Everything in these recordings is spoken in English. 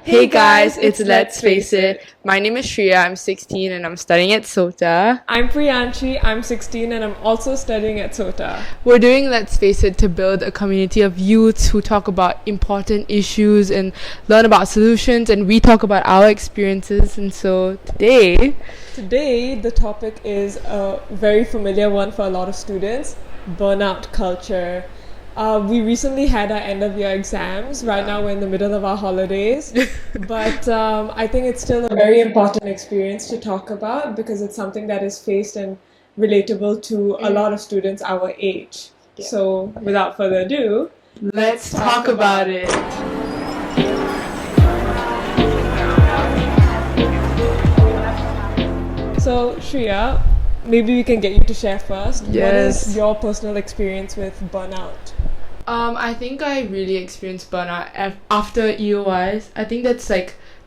Hey guys, it's Let's Face It. My name is Shreya, I'm 16 and I'm studying at SOTA. I'm Priyanshi, I'm 16 and I'm also studying at SOTA. We're doing Let's Face It to build a community of youths who talk about important issues and learn about solutions, and we talk about our experiences. And so today the topic is a very familiar one for a lot of students: burnout culture. We recently had our end of year exams. Right now we're in the middle of our holidays. But I think it's still a very important experience to talk about because it's something that is faced and relatable to a lot of students our age. Yeah. So without further ado, let's talk about it. So Shreya, maybe we can get you to share first. Yes. What is your personal experience with burnout? I think I really experienced burnout after EOIs. I think that's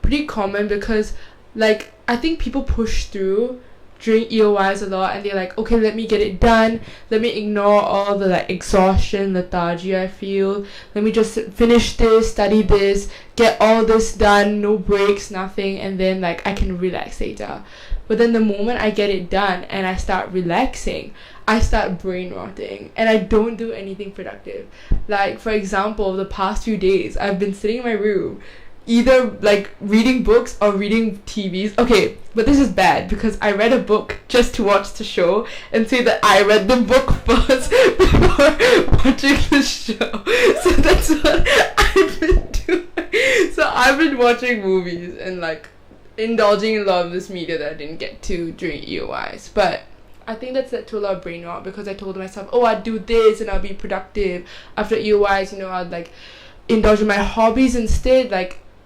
pretty common because I think people push through during EOIs a lot and they're like, okay, let me get it done. Let me ignore all the exhaustion, lethargy I feel. Let me just finish this, study this, get all this done, no breaks, nothing, and then I can relax later. But then the moment I get it done and I start relaxing, I start brain rotting and I don't do anything productive. For example, the past few days, I've been sitting in my room, either reading books or reading TVs. Okay, but this is bad because I read a book just to watch the show and say that I read the book first before watching the show. So that's what I've been doing. So I've been watching movies and indulging in a lot of this media that I didn't get to during EOIs. But I think that's led to a lot of brain rot because I told myself, oh, I'd do this and I'll be productive. After EOIs, I'd indulge in my hobbies instead.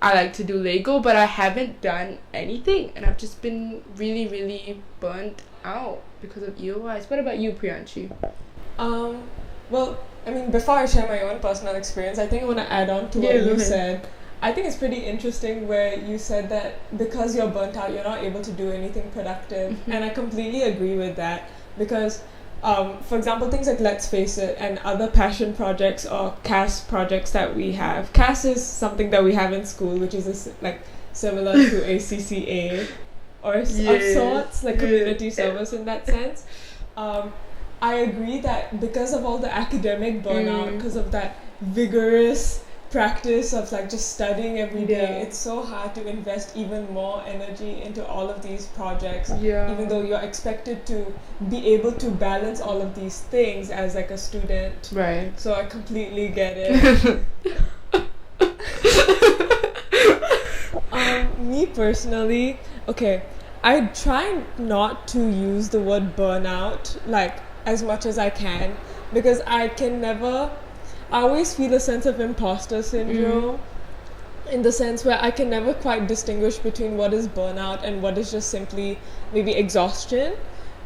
I like to do Lego, but I haven't done anything and I've just been really, really burnt out because of EOIs. What about you, Priyanshi? Well, before I share my own personal experience, I think I want to add on to what you said. I think it's pretty interesting where you said that because you're burnt out, you're not able to do anything productive. Mm-hmm. And I completely agree with that because, for example, things like Let's Face It and other passion projects or CAS projects that we have. CAS is something that we have in school, which is similar to ACCA or of sorts, community service in that sense. I agree that because of all the academic burnout, because of that vigorous practice of just studying every day, it's so hard to invest even more energy into all of these projects, even though you're expected to be able to balance all of these things as a student. Right. So I completely get it. Me personally, okay, I try not to use the word burnout as much as I can because I always feel a sense of imposter syndrome in the sense where I can never quite distinguish between what is burnout and what is just simply maybe exhaustion.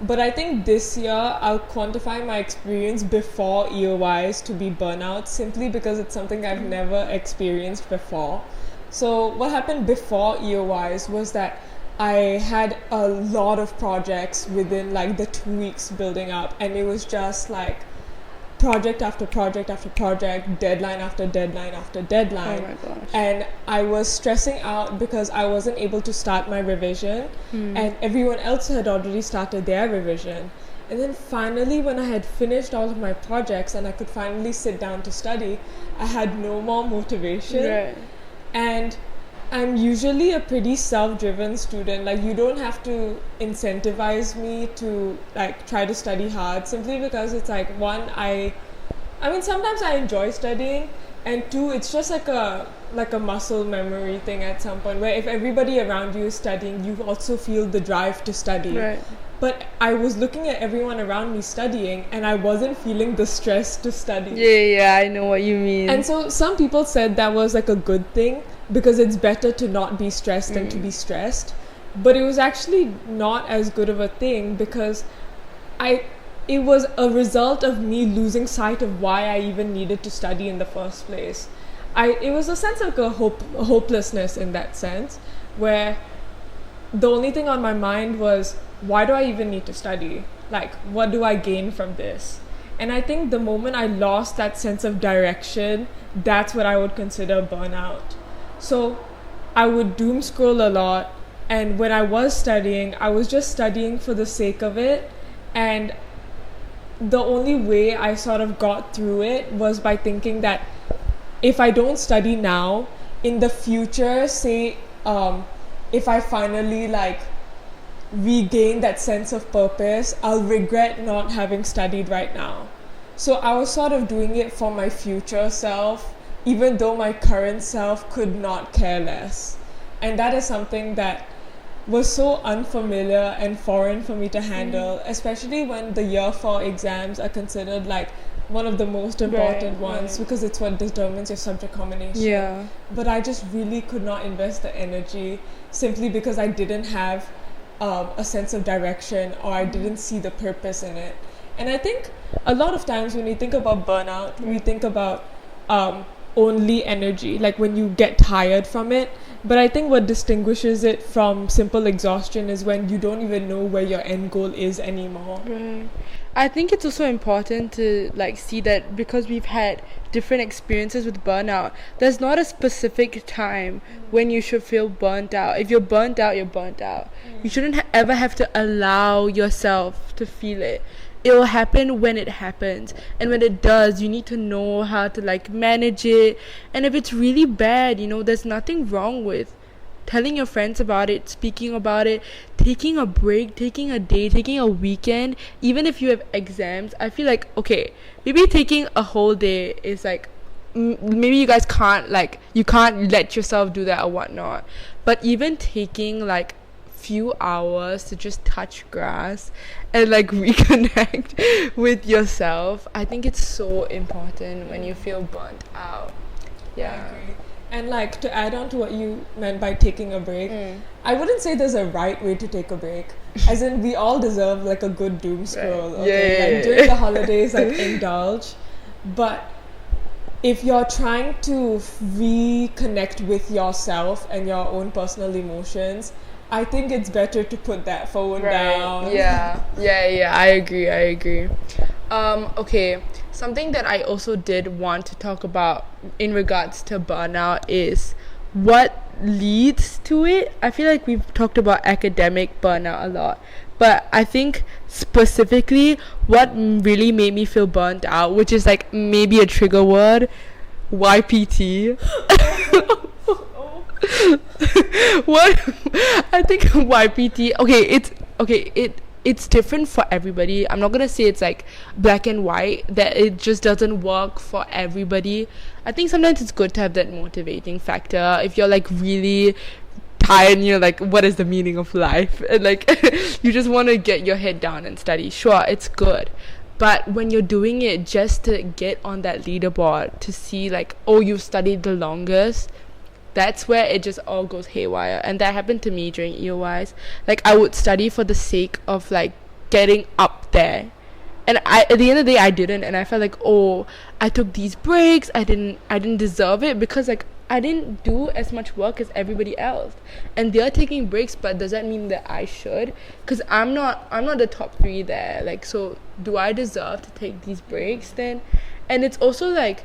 But I think this year I'll quantify my experience before EOIs to be burnout simply because it's something I've never experienced before. So what happened before EOIs was that I had a lot of projects within the 2 weeks building up, and it was just project after project after project, deadline after deadline after deadline. Oh my gosh. And I was stressing out because I wasn't able to start my revision and everyone else had already started their revision. And then finally, when I had finished all of my projects and I could finally sit down to study, I had no more motivation. Right. And I'm usually a pretty self-driven student. You don't have to incentivize me to try to study hard simply because it's one, sometimes I enjoy studying, and two, it's just a muscle memory thing at some point where if everybody around you is studying, you also feel the drive to study. Right. But I was looking at everyone around me studying and I wasn't feeling the stress to study. Yeah, I know what you mean. And so some people said that was a good thing because it's better to not be stressed than to be stressed. But it was actually not as good of a thing because it was a result of me losing sight of why I even needed to study in the first place. It was a sense of hopelessness in that sense, where the only thing on my mind was, why do I even need to study? What do I gain from this? And I think the moment I lost that sense of direction, that's what I would consider burnout. So I would doom scroll a lot, and when I was studying, I was just studying for the sake of it, and the only way I sort of got through it was by thinking that if I don't study now, in the future, say if I finally like regain that sense of purpose, I'll regret not having studied right now. So I was sort of doing it for my future self, even though my current self could not care less. And that is something that was so unfamiliar and foreign for me to handle, especially when the year 4 exams are considered like one of the most important ones, because it's what determines your subject combination. Yeah. But I just really could not invest the energy simply because I didn't have a sense of direction, or I didn't see the purpose in it. And I think a lot of times when we think about burnout, we think about only energy, like when you get tired from it. But I think what distinguishes it from simple exhaustion is when you don't even know where your end goal is anymore. Right. I think it's also important to like see that because we've had different experiences with burnout, there's not a specific time when you should feel burnt out. If you're burnt out, you're burnt out. You shouldn't ever have to allow yourself to feel it. It will happen when it happens, and when it does, you need to know how to like manage it. And if it's really bad, there's nothing wrong with telling your friends about it, speaking about it, taking a break, taking a day, taking a weekend. Even if you have exams, I feel like, okay, maybe taking a whole day is like, maybe you guys can't let yourself do that or whatnot, but even taking like few hours to just touch grass and like reconnect with yourself, I think it's so important when you feel burnt out. Yeah. I agree. And like to add on to what you meant by taking a break, I wouldn't say there's a right way to take a break. As in, we all deserve like a good doom scroll. Right. Okay? Like during the holidays, like indulge. But if you're trying to reconnect with yourself and your own personal emotions, I think it's better to put that phone down. Yeah, I agree. Okay, something that I also did want to talk about in regards to burnout is what leads to it. I feel like we've talked about academic burnout a lot, but I think specifically what really made me feel burnt out, which is like maybe a trigger word, YPT. What I think YPT, it's different for everybody. I'm not gonna say it's like black and white, that it just doesn't work for everybody. I think sometimes it's good to have that motivating factor if you're like really tired and you're like, what is the meaning of life, and like you just want to get your head down and study. Sure, it's good, but when you're doing it just to get on that leaderboard to see like, oh, you've studied the longest, that's where it just all goes haywire. And that happened to me during EOYs. Like, I would study for the sake of like getting up there, and at the end of the day I didn't, and I felt like, oh, I took these breaks, I didn't deserve it, because like I didn't do as much work as everybody else, and they're taking breaks, but does that mean that I should? Because I'm not the top 3 there, like, so do I deserve to take these breaks then? And it's also like,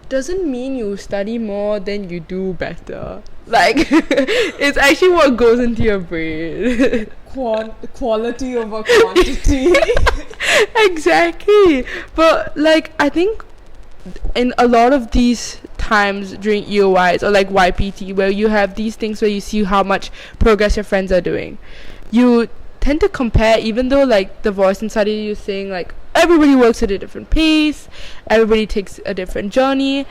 doesn't mean you study more then you do better. Like, it's actually what goes into your brain. Quality over quantity. Exactly. But like, I think in a lot of these times during EOYs or like YPT, where you have these things where you see how much progress your friends are doing, you tend to compare, even though like the voice inside of you is saying like, everybody works at a different pace, everybody takes a different journey.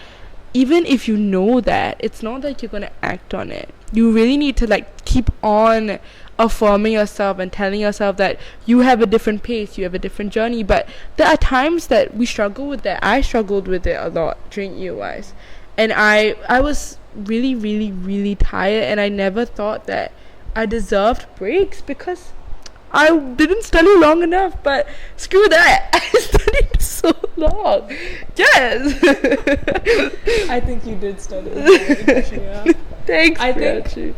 Even if you know that, it's not that you're going to act on it. You really need to like keep on affirming yourself and telling yourself that you have a different pace, you have a different journey. But there are times that we struggle with that. I struggled with it a lot during EOYs, and I was really, really, really tired, and I never thought that I deserved breaks because I didn't study long enough. But screw that, I studied so long. Yes. I think you did study. Yeah. Thanks. I think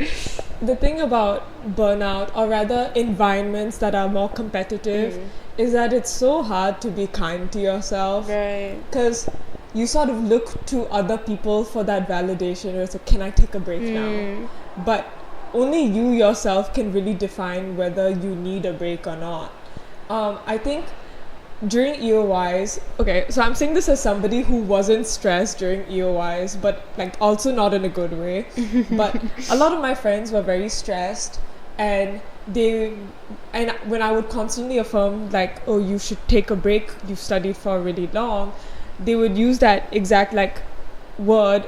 the thing about burnout, or rather environments that are more competitive, is that it's so hard to be kind to yourself. Right. Because you sort of look to other people for that validation, or so, can I take a break now? but only you yourself can really define whether you need a break or not. I think during EOYs, okay, so I'm saying this as somebody who wasn't stressed during EOYs, but like also not in a good way. But a lot of my friends were very stressed, and when I would constantly affirm like, oh, you should take a break, you've studied for really long, they would use that exact like word,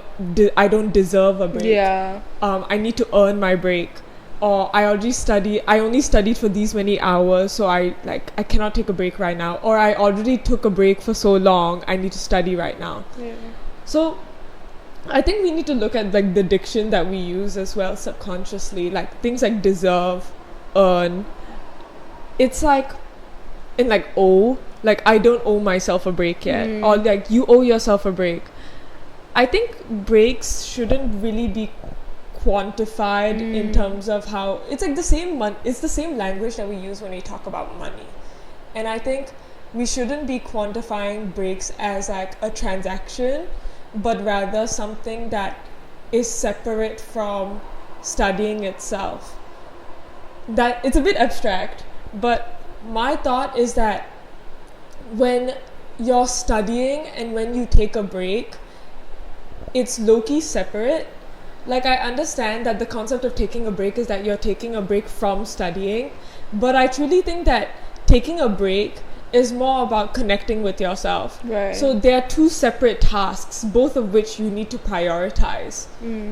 I don't deserve a break. Yeah. I need to earn my break. Or I only studied for these many hours, so I cannot take a break right now. Or I already took a break for so long, I need to study right now. Yeah. So I think we need to look at like the diction that we use as well subconsciously, like things like deserve, earn. It's like in like owe, like I don't owe myself a break yet, or like you owe yourself a break. I think breaks shouldn't really be quantified in terms of how it's like it's the same language that we use when we talk about money. And I think we shouldn't be quantifying breaks as like a transaction, but rather something that is separate from studying itself. That it's a bit abstract, but my thought is that when you're studying and when you take a break, it's low-key separate. Like, I understand that the concept of taking a break is that you're taking a break from studying, but I truly think that taking a break is more about connecting with yourself. Right. So there are two separate tasks, both of which you need to prioritize.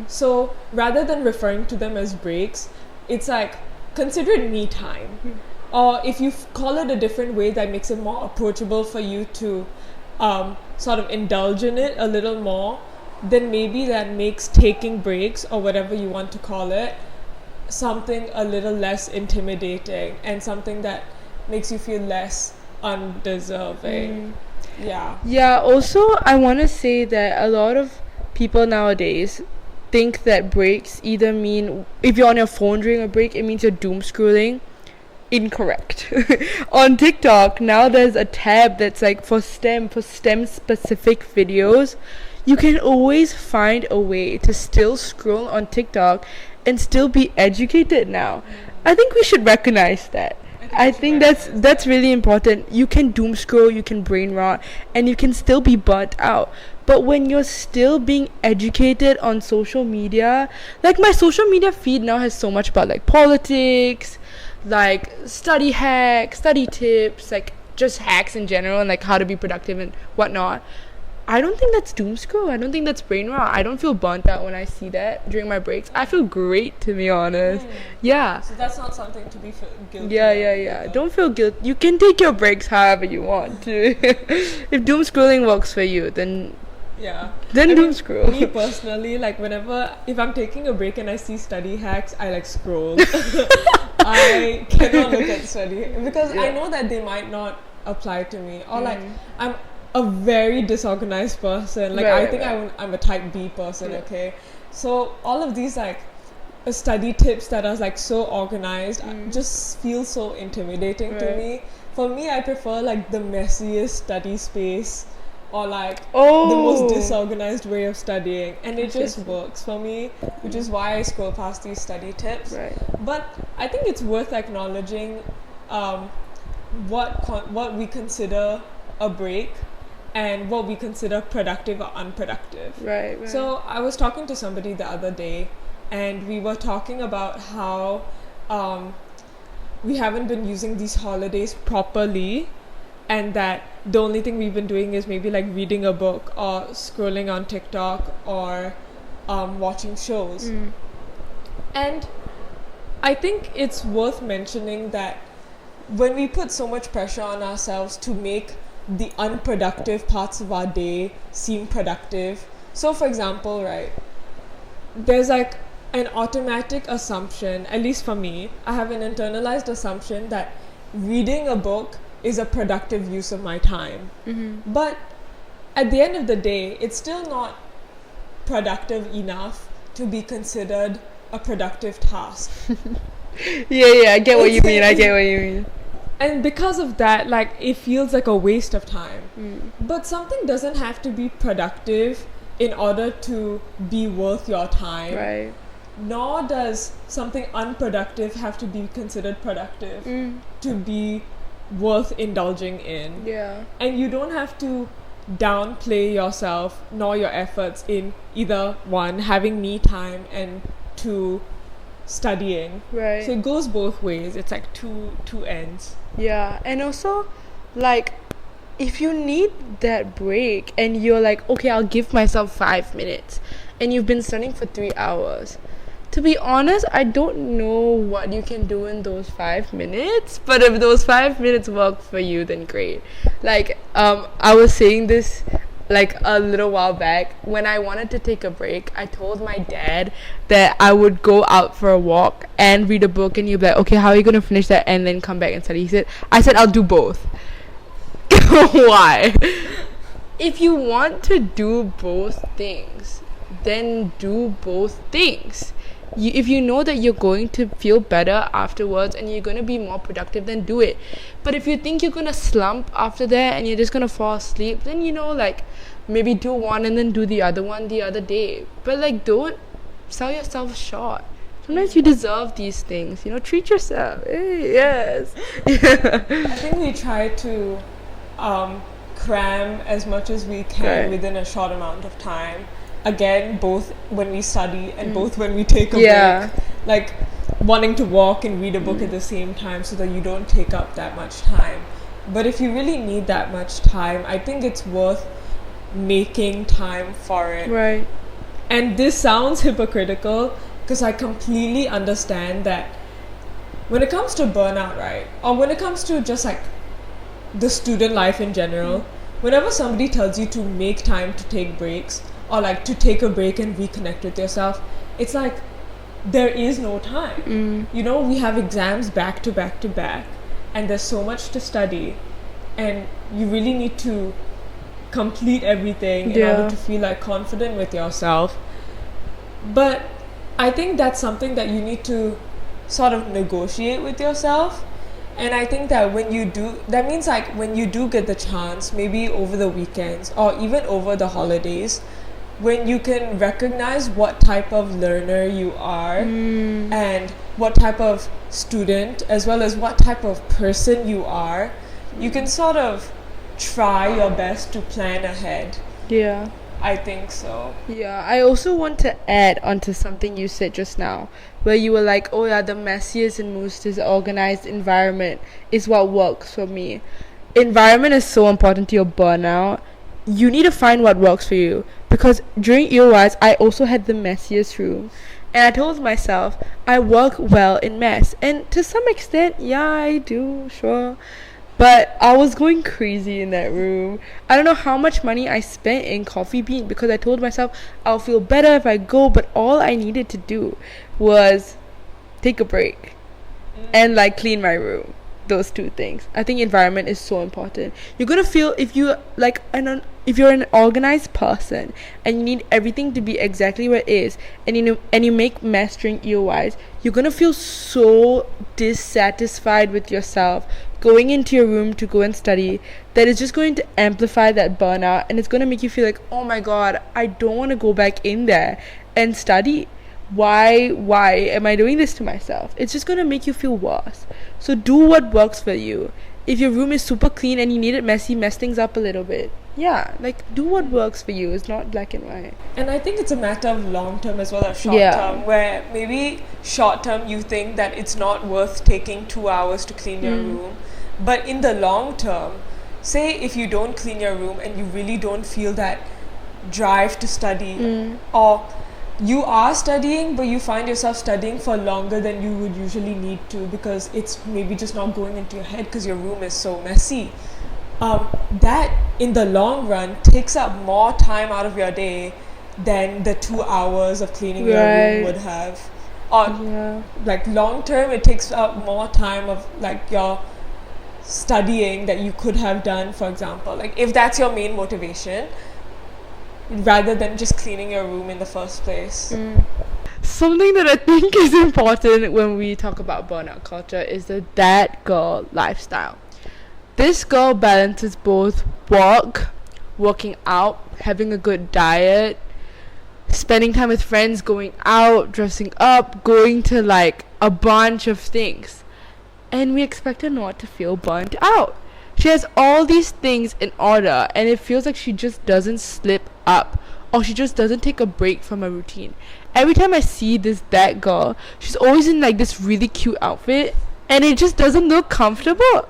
So rather than referring to them as breaks, it's like, consider it me time. Or if you call it a different way that makes it more approachable for you to sort of indulge in it a little more, then maybe that makes taking breaks, or whatever you want to call it, something a little less intimidating and something that makes you feel less undeserving. Yeah, also I want to say that a lot of people nowadays think that breaks either mean, if you're on your phone during a break, it means you're doom scrolling. Incorrect. On TikTok now there's a tab that's like for STEM specific videos. You can always find a way to still scroll on TikTok and still be educated now. I think we should recognize that. I think that's really important. You can doom scroll, you can brain rot, and you can still be burnt out. But when you're still being educated on social media, like my social media feed now has so much about like politics, like study hacks, study tips, like just hacks in general, and like how to be productive and whatnot. I don't think that's doom scroll. I don't think that's brain rot. I don't feel burnt out when I see that during my breaks. I feel great, to be honest. Yeah. So that's not something to be guilty. Yeah. Don't feel guilt. You can take your breaks however you want to. If doom scrolling works for you, then doom scroll. Me personally, like if I'm taking a break and I see study hacks, I like scroll. I cannot look at study because I know that they might not apply to me, or like I'm a very disorganized person. Like I think I'm a type B person. Okay, so all of these like study tips that are like so organized just feel so intimidating to me. For me, I prefer like the messiest study space, or like the most disorganized way of studying, and it just works for me, which is why I scroll past these study tips. But I think it's worth acknowledging what we consider a break and what we consider productive or unproductive. Right. So I was talking to somebody the other day, and we were talking about how we haven't been using these holidays properly, and that the only thing we've been doing is maybe like reading a book or scrolling on TikTok or watching shows. And I think it's worth mentioning that when we put so much pressure on ourselves to make the unproductive parts of our day seem productive. So for example, right, there's like an automatic assumption, at least for me, I have an internalized assumption that reading a book is a productive use of my time. But at the end of the day, it's still not productive enough to be considered a productive task. I get what you mean. And because of that, like, it feels like a waste of time. But something doesn't have to be productive in order to be worth your time. Right. nor does something unproductive have to be considered productive to be worth indulging in. Yeah. And you don't have to downplay yourself nor your efforts in either one, having me time, and two, studying. Right. So it goes both ways. It's like two ends. Yeah. And also, like, if you need that break and you're like, okay, I'll give myself 5 minutes, and you've been studying for 3 hours, to be honest, I don't know what you can do in those 5 minutes, but if those 5 minutes work for you, then great. Like, I was saying this like a little while back. When I wanted to take a break, I told my dad that I would go out for a walk and read a book, and he'd be like, okay, how are you going to finish that and then come back and study? I said, I'll do both. Why? If you want to do both things, then do both things. If you know that you're going to feel better afterwards and you're going to be more productive, then do it. But if you think you're going to slump after that and you're just going to fall asleep, then, like, maybe do one and then do the other one the other day. But, like, don't sell yourself short. Sometimes you deserve these things. Treat yourself. Hey, yes. I think we try to cram as much as we can within a short amount of time. Again, both when we study and both when we take a break. Like, wanting to walk and read a book at the same time so that you don't take up that much time. But if you really need that much time, I think it's worth making time for it. Right. And this sounds hypocritical because I completely understand that when it comes to burnout, right, or when it comes to just like the student life in general, whenever somebody tells you to make time to take breaks, or like to take a break and reconnect with yourself, it's like there is no time. We have exams back to back to back, and there's so much to study, and you really need to complete everything in order to feel like confident with yourself. But I think that's something that you need to sort of negotiate with yourself. And I think that when you do, that means like when you do get the chance, maybe over the weekends or even over the holidays, when you can recognize what type of learner you are and what type of student, as well as what type of person you are, you can sort of try your best to plan ahead. Yeah. I think so. Yeah, I also want to add onto something you said just now, where you were like, oh yeah, the messiest and most disorganized environment is what works for me. Environment is so important to your burnout. You need to find what works for you, because during EOYs I also had the messiest room, and I told myself I work well in mess, and to some extent, yeah, I do, sure. But I was going crazy in that room. I don't know how much money I spent in Coffee Bean because I told myself I'll feel better if I go, but all I needed to do was take a break and like clean my room. Those two things. I think environment is so important. You're gonna feel, if you're an organized person and you need everything to be exactly where it is, and you make mess during EOYs, you're gonna feel so dissatisfied with yourself going into your room to go and study, that is just going to amplify that burnout, and it's going to make you feel like, oh my god, I don't want to go back in there and study. Why am I doing this to myself? It's just going to make you feel worse. So do what works for you. If your room is super clean and you need it messy, mess things up a little bit. Yeah, like, do what works for you. It's not black and white. And I think it's a matter of long term as well as short term, where maybe short term you think that it's not worth taking 2 hours to clean your room. But in the long term, say if you don't clean your room and you really don't feel that drive to study, or you are studying but you find yourself studying for longer than you would usually need to because it's maybe just not going into your head because your room is so messy, that in the long run takes up more time out of your day than the 2 hours of cleaning your room would have. Or like long term, it takes up more time of like your studying that you could have done, for example, like if that's your main motivation, rather than just cleaning your room in the first place. Something that I think is important when we talk about burnout culture is the that girl lifestyle. This girl balances both working out, having a good diet, spending time with friends, going out, dressing up, going to like a bunch of things. And we expect her not to feel burnt out. She has all these things in order, and it feels like she just doesn't slip up, or she just doesn't take a break from a routine. Every time I see that girl, she's always in like this really cute outfit, and it just doesn't look comfortable.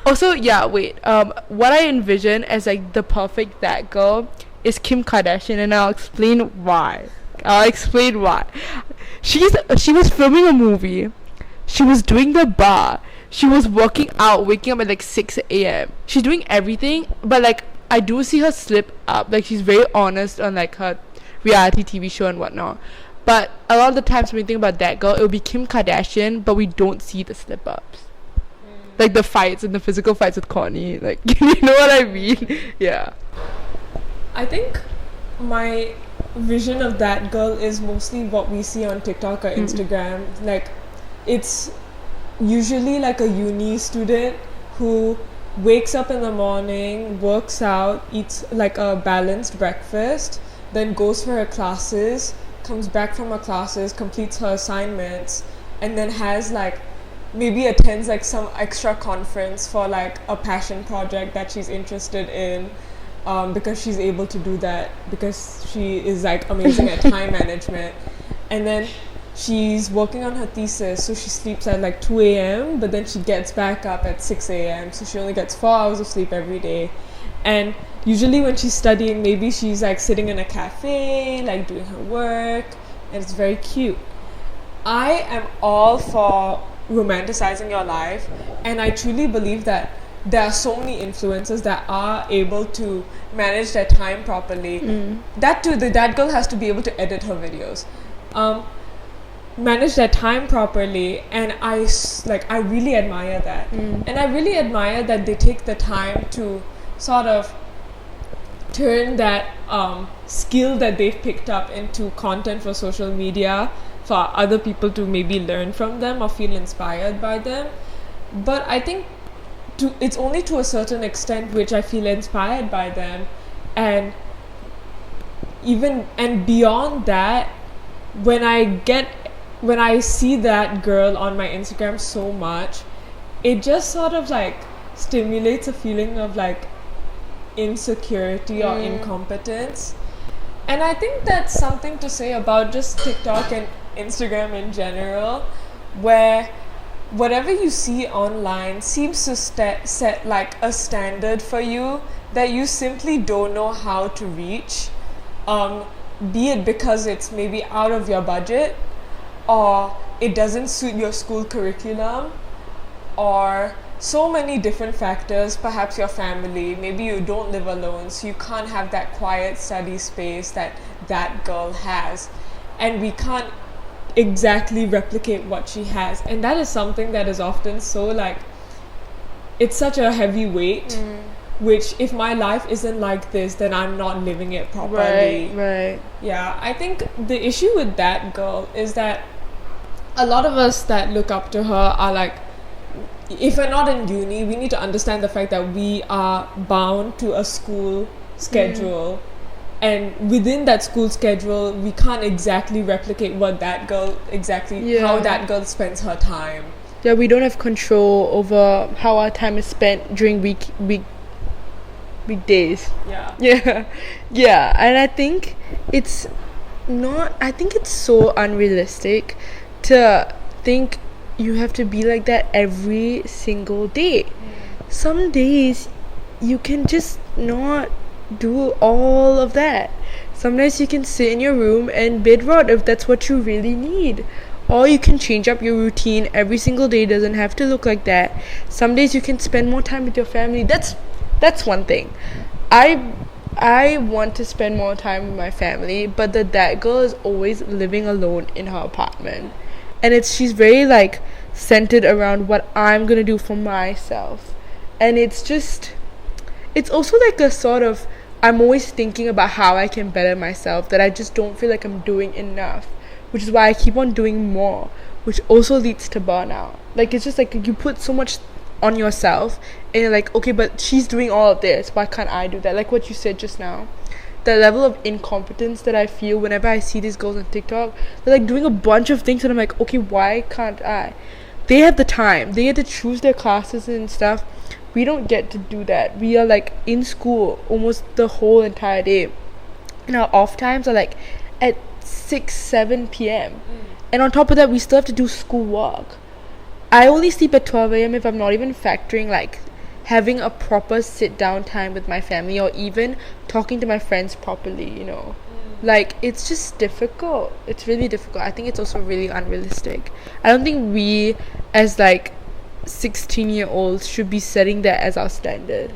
Also, what I envision as like the perfect that girl is Kim Kardashian, and I'll explain why. She was filming a movie. She was doing the bar. She was working out, waking up at like 6 a.m. She's doing everything, but like I do see her slip up. Like she's very honest on like her reality TV show and whatnot. But a lot of the times when we think about that girl, it will be Kim Kardashian, but we don't see the slip ups. Like the fights and the physical fights with Kourtney. Like, you know what I mean? Yeah. I think my vision of that girl is mostly what we see on TikTok or Instagram. Like, it's usually like a uni student who wakes up in the morning, works out, eats like a balanced breakfast, then goes for her classes, comes back from her classes, completes her assignments, and then has like maybe attends like some extra conference for like a passion project that she's interested in, because she's able to do that because she is like amazing at time management. And then she's working on her thesis, so she sleeps at like 2 a.m. but then she gets back up at 6 a.m. so she only gets 4 hours of sleep every day. And usually when she's studying, maybe she's like sitting in a cafe, like doing her work, and it's very cute. I am all for romanticizing your life, and I truly believe that there are so many influencers that are able to manage their time properly. That too, that girl has to be able to edit her videos, manage their time properly, and I really admire that. And I really admire that they take the time to sort of turn that skill that they've picked up into content for social media for other people to maybe learn from them or feel inspired by them. But I think it's only to a certain extent which I feel inspired by them, and beyond that, when I see that girl on my Instagram so much, it just sort of like stimulates a feeling of like insecurity or incompetence. And I think that's something to say about just TikTok and Instagram in general, where whatever you see online seems to set like a standard for you that you simply don't know how to reach, be it because it's maybe out of your budget, or it doesn't suit your school curriculum, or so many different factors. Perhaps your family, maybe you don't live alone, so you can't have that quiet study space that girl has, and we can't exactly replicate what she has. And that is something that is often so like, it's such a heavy weight, which if my life isn't like this, then I'm not living it properly. Right. Yeah, I think the issue with that girl is that a lot of us that look up to her are like, if we're not in uni, we need to understand the fact that we are bound to a school schedule, and within that school schedule, we can't exactly replicate what that girl how that girl spends her time. Yeah, we don't have control over how our time is spent during weekdays. Yeah, and I think it's so unrealistic to think you have to be like that every single day. Some days you can just not do all of that. Sometimes you can sit in your room and bed rot if that's what you really need. Or you can change up your routine. Every single day doesn't have to look like that. Some days you can spend more time with your family. That's one thing. I want to spend more time with my family, but that girl is always living alone in her apartment. And she's very like centered around what I'm gonna do for myself. And it's also like a sort of, I'm always thinking about how I can better myself, that I just don't feel like I'm doing enough, which is why I keep on doing more, which also leads to burnout. Like, it's just like you put so much on yourself and you're like, okay, but she's doing all of this, why can't I do that? Like what you said just now, the level of incompetence that I feel whenever I see these girls on TikTok. They're like doing a bunch of things and I'm like, okay, why can't I? They have the time. They get to choose their classes and stuff. We don't get to do that. We are like in school almost the whole entire day. And our off times are like at 6-7 p.m. And on top of that, we still have to do school work. I only sleep at 12 a.m. if I'm not even factoring like having a proper sit down time with my family or even talking to my friends properly, you know. Like, it's just difficult. It's really difficult. I think it's also really unrealistic. I don't think we as like 16-year-olds should be setting that as our standard.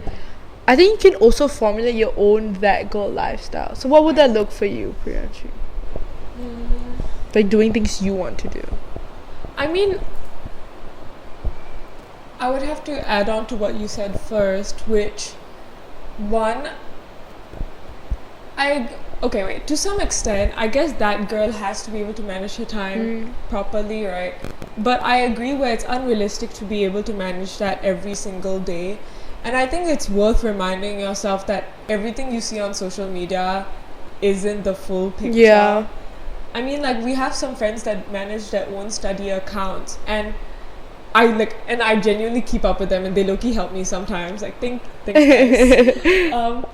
I think you can also formulate your own that girl lifestyle. So what would that look for you, Priyanshi? Like doing things you want to do. I mean, I would have to add on to what you said first, which one, to some extent, I guess that girl has to be able to manage her time properly, right? But I agree where it's unrealistic to be able to manage that every single day. And I think it's worth reminding yourself that everything you see on social media isn't the full picture. Yeah. I mean, like, we have some friends that manage their own study accounts, and I genuinely keep up with them, and they low-key help me sometimes. Like, think twice.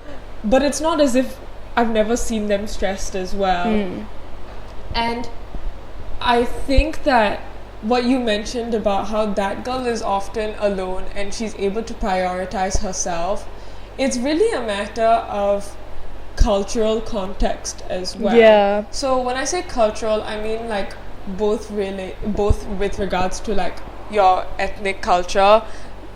But it's not as if I've never seen them stressed as well. And I think that what you mentioned about how that girl is often alone and she's able to prioritize herself, it's really a matter of cultural context as well. Yeah. So when I say cultural, I mean like both with regards to like your ethnic culture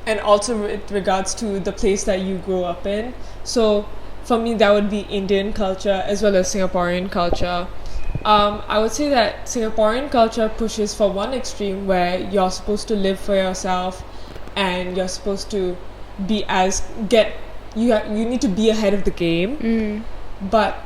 and also with regards to the place that you grew up in. So for me, that would be Indian culture as well as Singaporean culture. I would say that Singaporean culture pushes for one extreme where you're supposed to live for yourself and you're supposed to be you need to be ahead of the game. But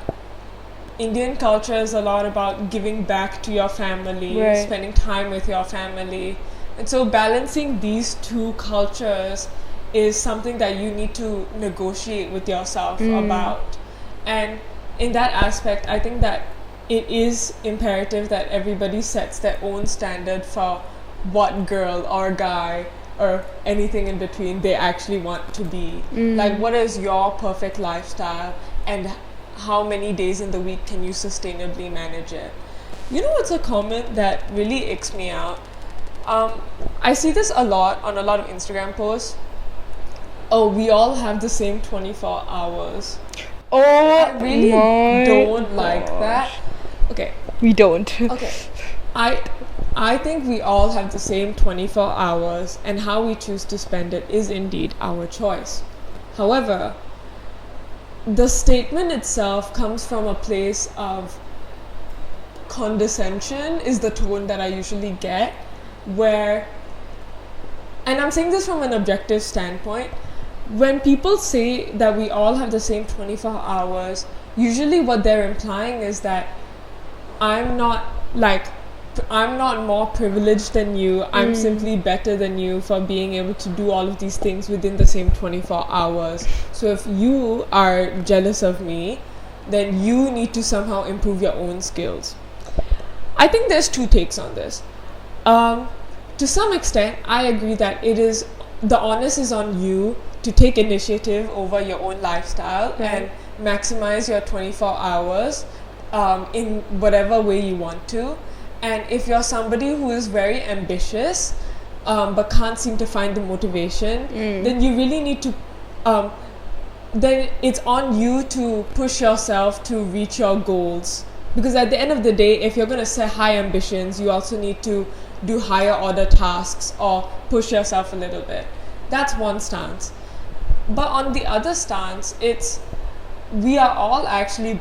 Indian culture is a lot about giving back to your family, spending time with your family. And so balancing these two cultures is something that you need to negotiate with yourself about. And in that aspect, I think that it is imperative that everybody sets their own standard for what girl or guy or anything in between they actually want to be. Like, what is your perfect lifestyle and how many days in the week can you sustainably manage it? You know what's a comment that really icks me out? I see this a lot on a lot of Instagram posts. Oh, we all have the same 24 hours. Oh, I really don't like that. Okay. We don't. Okay. I think we all have the same 24 hours, and how we choose to spend it is indeed our choice. However, the statement itself comes from a place of condescension, is the tone that I usually get, where, and I'm saying this from an objective standpoint, when people say that we all have the same 24 hours, usually what they're implying is that I'm not more privileged than you, I'm simply better than you for being able to do all of these things within the same 24 hours. So if you are jealous of me, then you need to somehow improve your own skills. I think there's two takes on this. To some extent, I agree that the onus is on you to take initiative over your own lifestyle and maximize your 24 hours in whatever way you want to. And if you're somebody who is very ambitious but can't seem to find the motivation, then you really need to then it's on you to push yourself to reach your goals. Because at the end of the day, if you're going to set high ambitions, you also need to do higher order tasks or push yourself a little bit. That's one stance. But on the other stance, we are all actually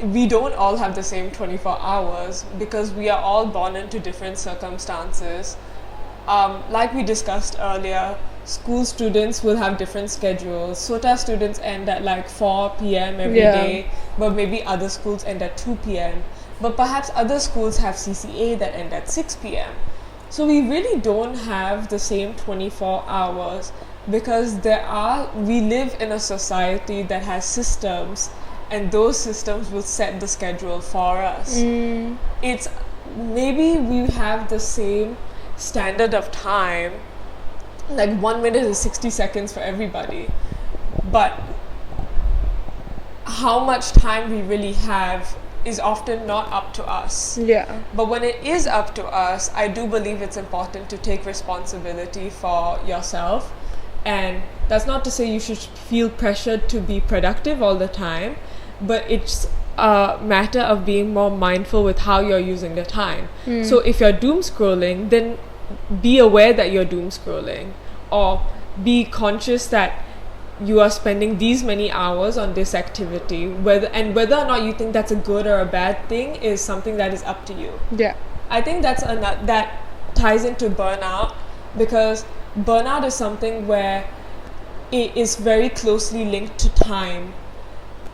we don't all have the same 24 hours because we are all born into different circumstances. Like we discussed earlier, school students will have different schedules. SOTA students end at like 4 p.m. every day, but maybe other schools end at 2 p.m. But perhaps other schools have CCA that end at 6 p.m. So we really don't have the same 24 hours because we live in a society that has systems and those systems will set the schedule for us. It's maybe we have the same standard of time, like 1 minute is 60 seconds for everybody, but how much time we really have is often not up to us. Yeah. But when it is up to us, I do believe it's important to take responsibility for yourself. And that's not to say you should feel pressured to be productive all the time, but it's a matter of being more mindful with how you're using the time. So if you're doom scrolling, then be aware that you're doom scrolling, or be conscious that you are spending these many hours on this activity, whether or not you think that's a good or a bad thing is something that is up to you. Yeah. I think that ties into burnout, because burnout is something where it is very closely linked to time.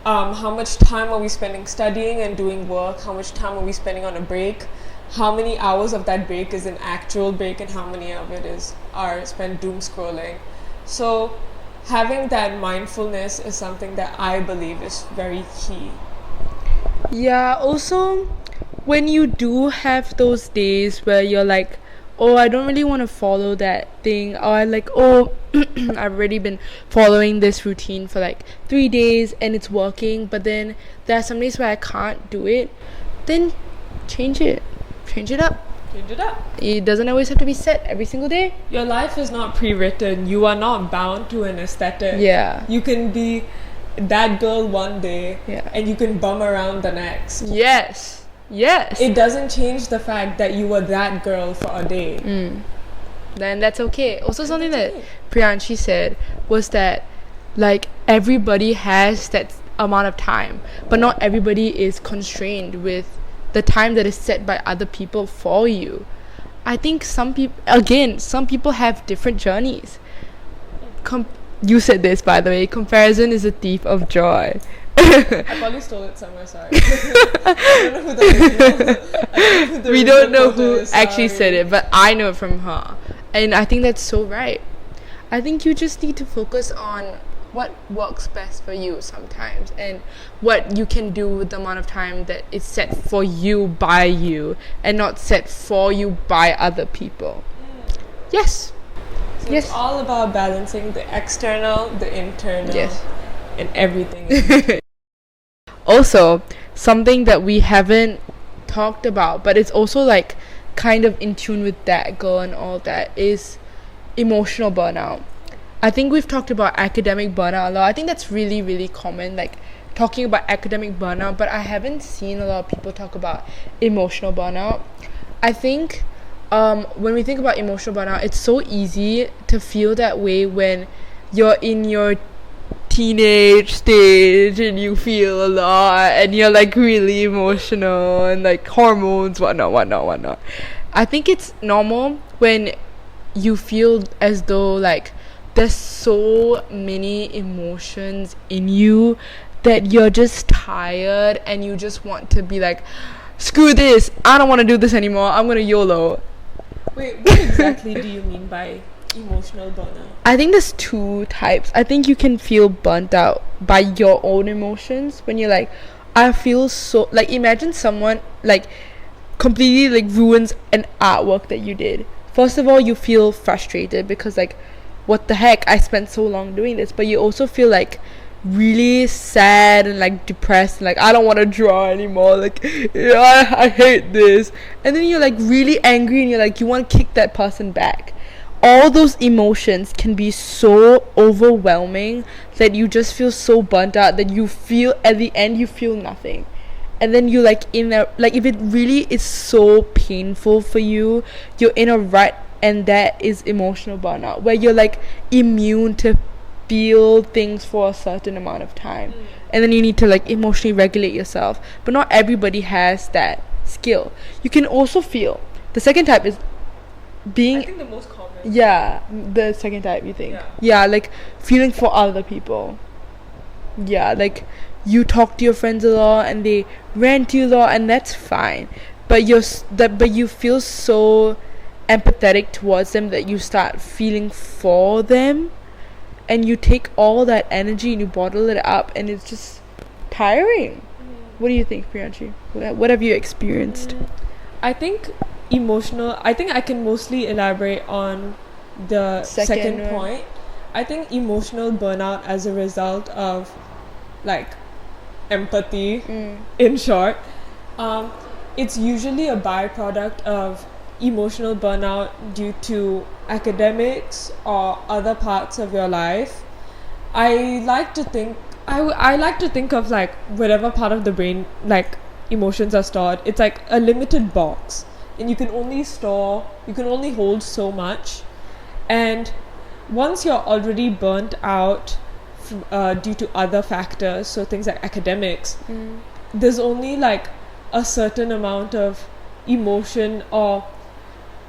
How much time are we spending studying and doing work? How much time are we spending on a break? How many hours of that break is an actual break, and how many of it are spent doom scrolling? So having that mindfulness is something that I believe is very key. Yeah, also when you do have those days where you're like, oh, I don't really want to follow that thing, or I like, oh, I've already been following this routine for like 3 days and it's working, but then there are some days where I can't do it, then change it up. Change it up. It doesn't always have to be set every single day. Your life is not pre-written. You are not bound to an aesthetic. Yeah. You can be that girl one day, and you can bum around the next. Yes. It doesn't change the fact that you were that girl for a day. Then that's okay. Also, something that Priyanshi said was that like everybody has that amount of time, but not everybody is constrained with the time that is set by other people for you. I think some people have different journeys. You said this, by the way, comparison is a thief of joy. I probably stole it somewhere, sorry. I don't know who that is. We don't know who actually said it, but I know it from her. And I think that's so right. I think you just need to focus on what works best for you sometimes, and what you can do with the amount of time that is set for you by you, and not set for you by other people. Yes. So it's all about balancing the external, the internal, and everything. Also, something that we haven't talked about, but it's also like kind of in tune with that girl and all that, is emotional burnout. I think we've talked about academic burnout a lot. I think that's really, really common, like talking about academic burnout, but I haven't seen a lot of people talk about emotional burnout. I think when we think about emotional burnout, it's so easy to feel that way when you're in your teenage stage and you feel a lot and you're like really emotional and like hormones, whatnot. I think it's normal when you feel as though like there's so many emotions in you that you're just tired and you just want to be like, screw this, I don't want to do this anymore, I'm gonna YOLO. Wait, what exactly do you mean by emotional burnout? I think there's two types. I think you can feel burnt out by your own emotions when you're like, I feel so, like imagine someone like completely like ruins an artwork that you did. First of all, you feel frustrated because like, what the heck, I spent so long doing this. But you also feel like really sad and like depressed and like, I don't want to draw anymore, like I hate this. And then you're like really angry and you're like, you want to kick that person back. All those emotions can be so overwhelming that you just feel so burnt out that you feel at the end you feel nothing. And then you like in a, like if it really is so painful for you, you're in a rut, and that is emotional burnout, where you're like immune to feel things for a certain amount of time, and then you need to like emotionally regulate yourself. But not everybody has that skill. You can also feel, the second type is being, I think the most common. Yeah, the second type, you think? Yeah, like feeling for other people. Yeah, like you talk to your friends a lot and they rant to you a lot, and that's fine. But you feel so empathetic towards them that you start feeling for them, and you take all that energy and you bottle it up, and it's just tiring. What do you think, Priyanshi? What have you experienced? I think I can mostly elaborate on the second point. I think emotional burnout as a result of like empathy, in short, it's usually a byproduct of emotional burnout due to academics or other parts of your life. I like to think of like whatever part of the brain like emotions are stored. It's like a limited box, and you can only hold so much. And once you're already burnt out due to other factors, so things like academics, there's only like a certain amount of emotion or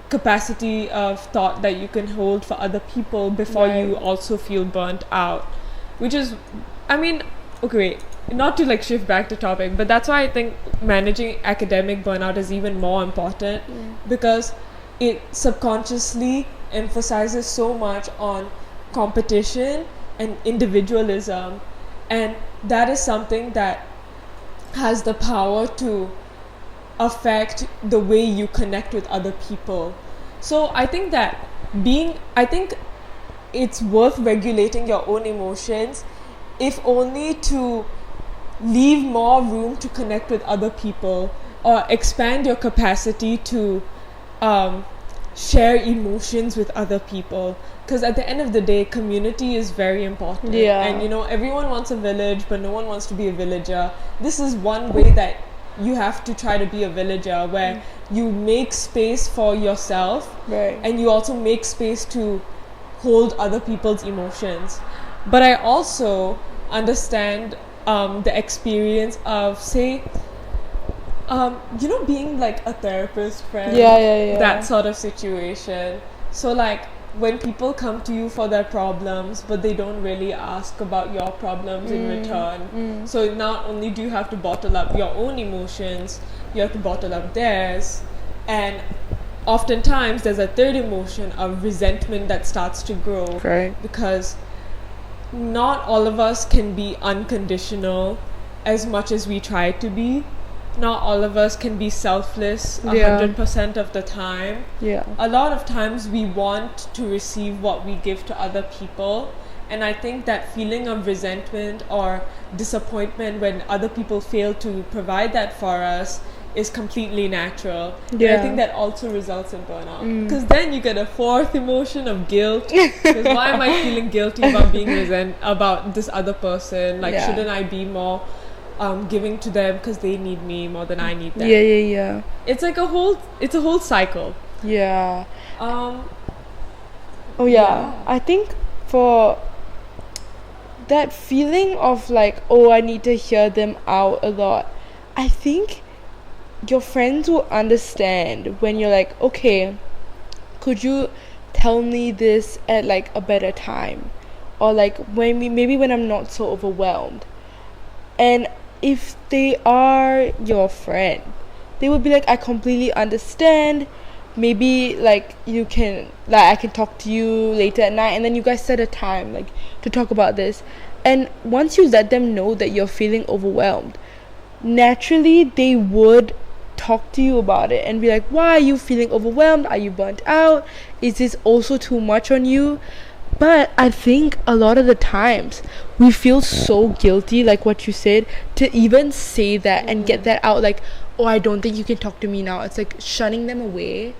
capacity of thought that you can hold for other people before you also feel burnt out, which is, I mean, okay, wait, not to like shift back to topic, but that's why I think managing academic burnout is even more important, because it subconsciously emphasizes so much on competition and individualism, and that is something that has the power to affect the way you connect with other people. So I think it's worth regulating your own emotions, if only to leave more room to connect with other people, or expand your capacity to share emotions with other people. Because at the end of the day, community is very important. And everyone wants a village, but no one wants to be a villager. This is one way that you have to try to be a villager, where you make space for yourself, and you also make space to hold other people's emotions. But I also understand the experience of, say, being like a therapist friend, that sort of situation. So like when people come to you for their problems, but they don't really ask about your problems in return. So not only do you have to bottle up your own emotions, you have to bottle up theirs. And oftentimes there's a third emotion of resentment that starts to grow. Because not all of us can be unconditional as much as we try to be. Not all of us can be selfless 100% of the time. A lot of times we want to receive what we give to other people, and I think that feeling of resentment or disappointment when other people fail to provide that for us is completely natural. And I think that also results in burnout, because then you get a fourth emotion of guilt. Because why am I feeling guilty about being about this other person? Like, shouldn't I be more giving to them because they need me more than I need them? It's like a whole cycle. I think for that feeling of like, I need to hear them out a lot, I think your friends will understand when you're like, okay, could you tell me this at like a better time, or like when I'm not so overwhelmed. And if they are your friend, they would be like, I completely understand. Maybe like you can, like, I can talk to you later at night, and then you guys set a time like to talk about this. And once you let them know that you're feeling overwhelmed, naturally they would talk to you about it and be like, why are you feeling overwhelmed? Are you burnt out? Is this also too much on you? But I think a lot of the times we feel so guilty, like what you said, to even say that and get that out, like, I don't think you can talk to me now. It's like shunning them away,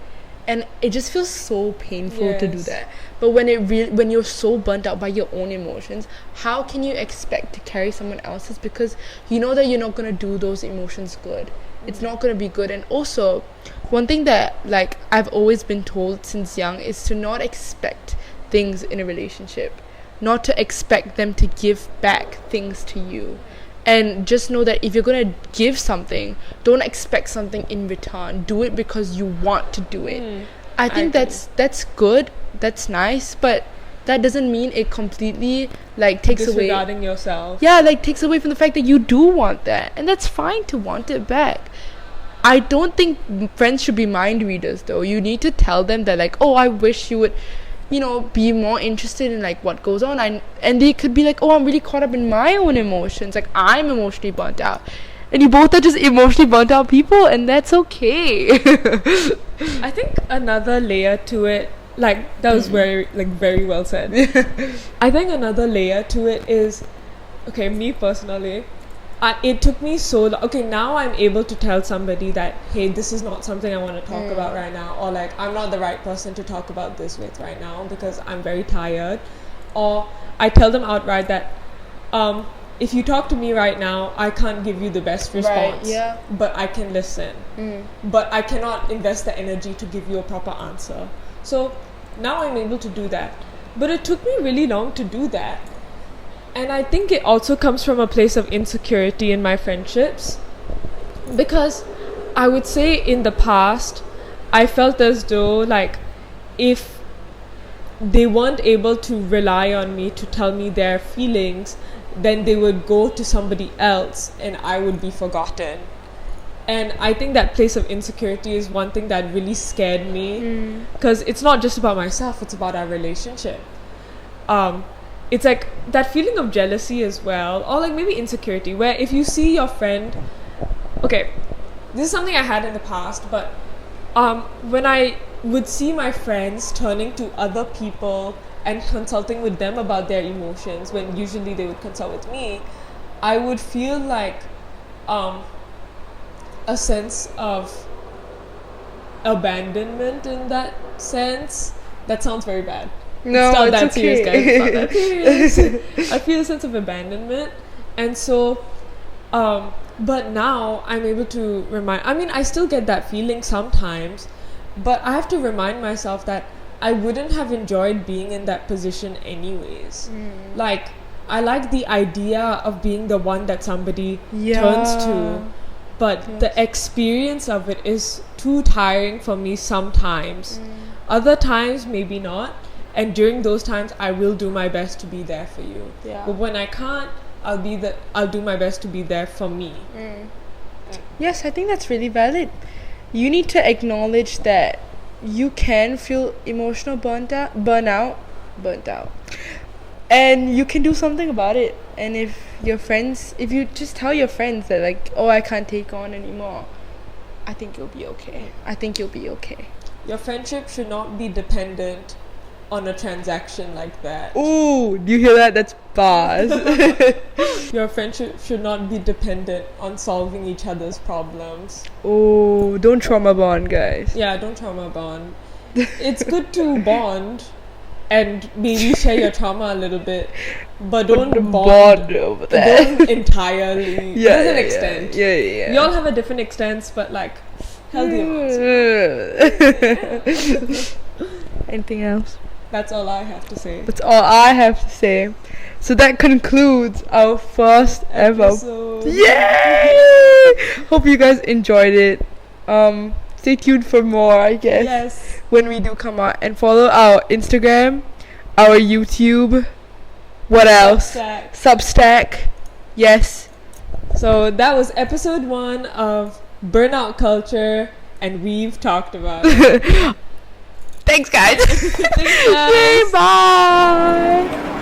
and it just feels so painful to do that. But when you're so burnt out by your own emotions, how can you expect to carry someone else's? Because you know that you're not going to do those emotions good. It's not going to be good. And also, one thing that like I've always been told since young is to not expect things in a relationship, not to expect them to give back things to you. And just know that if you're gonna give something, don't expect something in return. Do it because you want to do it. I think that's good, that's nice, but that doesn't mean it completely like takes away disregarding yourself. Takes away from the fact that you do want that, and that's fine to want it back. I don't think friends should be mind readers though. You need to tell them that like, I wish you would, be more interested in like what goes on, and they could be like, oh, I'm really caught up in my own emotions, like I'm emotionally burnt out, and you both are just emotionally burnt out people, and that's okay. I think another layer to it, like that was very well said. I think another layer to it is, okay, me personally, it took me so long. Okay, now I'm able to tell somebody that, hey, this is not something I want to talk about right now, or like I'm not the right person to talk about this with right now because I'm very tired. Or I tell them outright that if you talk to me right now, I can't give you the best response, but I can listen. But I cannot invest the energy to give you a proper answer. So now I'm able to do that. But it took me really long to do that. And I think it also comes from a place of insecurity in my friendships, because I would say in the past I felt as though like if they weren't able to rely on me to tell me their feelings, then they would go to somebody else and I would be forgotten. And I think that place of insecurity is one thing that really scared me, because it's not just about myself, it's about our relationship. It's like that feeling of jealousy as well, or like maybe insecurity, where if you see your friend, okay, this is something I had in the past, but when I would see my friends turning to other people and consulting with them about their emotions, when usually they would consult with me, I would feel like a sense of abandonment in that sense. That sounds very bad. No, it's it's okay. Serious, guys. It's not that serious. I feel a sense of abandonment, and so but now I'm able to I still get that feeling sometimes, but I have to remind myself that I wouldn't have enjoyed being in that position anyways. Like, I like the idea of being the one that somebody turns to, but the experience of it is too tiring for me sometimes. Other times maybe not. And during those times, I will do my best to be there for you. But when I can't, I'll do my best to be there for me. Yes, I think that's really valid. You need to acknowledge that you can feel emotional burnt out, and you can do something about it. And if you just tell your friends that like, oh, I can't take on anymore, I think you'll be okay. Your friendship should not be dependent on a transaction like that. Ooh, do you hear that? That's bars. Your friendship should not be dependent on solving each other's problems. Oh, don't trauma bond, guys. Yeah, don't trauma bond. It's good to bond and maybe share your trauma a little bit, but don't bond over that. Don't entirely. There's an extent. Yeah. We all have a different extents, but like healthy amounts. Anything else? That's all I have to say. So that concludes our first episode. Yay! Hope you guys enjoyed it. Stay tuned for more, I guess. Yes. When we do come out, and follow our Instagram, our YouTube. What else? Substack. Yes. So that was episode 1 of Burnout Culture, and we've talked about it. Thanks, guys. Thanks, guys. Bye.